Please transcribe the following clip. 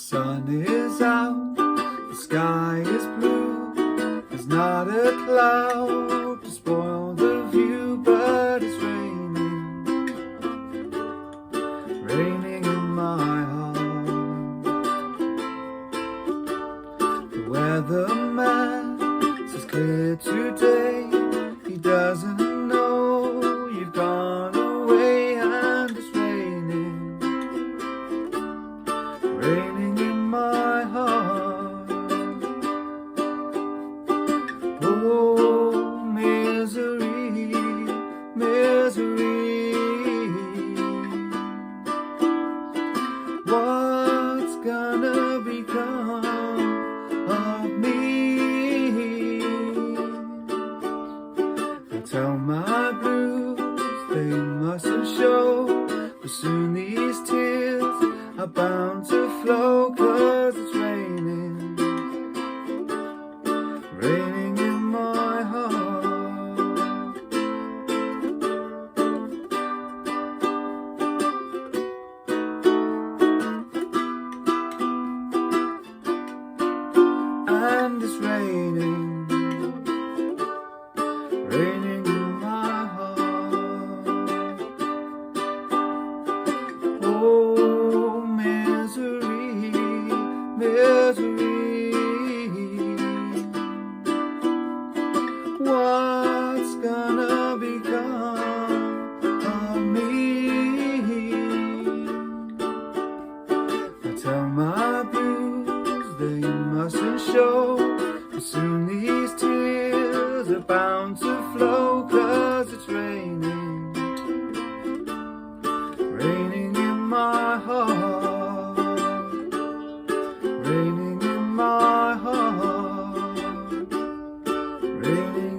sun is out, the sky is blue. There's not a cloud to spoil the view, but it's raining, raining in my heart. The weatherman says clear today. He doesn't know you've gone away, and it's raining, raining in my heart. Oh, misery, misery. What's gonna become of me? I tell my blues they mustn't show, but soon these tears are bound to flow, 'cause it's raining, raining in my heart. And it's raining, raining in my heart. Oh, misery, misery. What's gonna become of me? I tell my blues they mustn't show, but soon these tears are bound to flow, 'cause it's raining, raining in my heart, raining in my heart, raining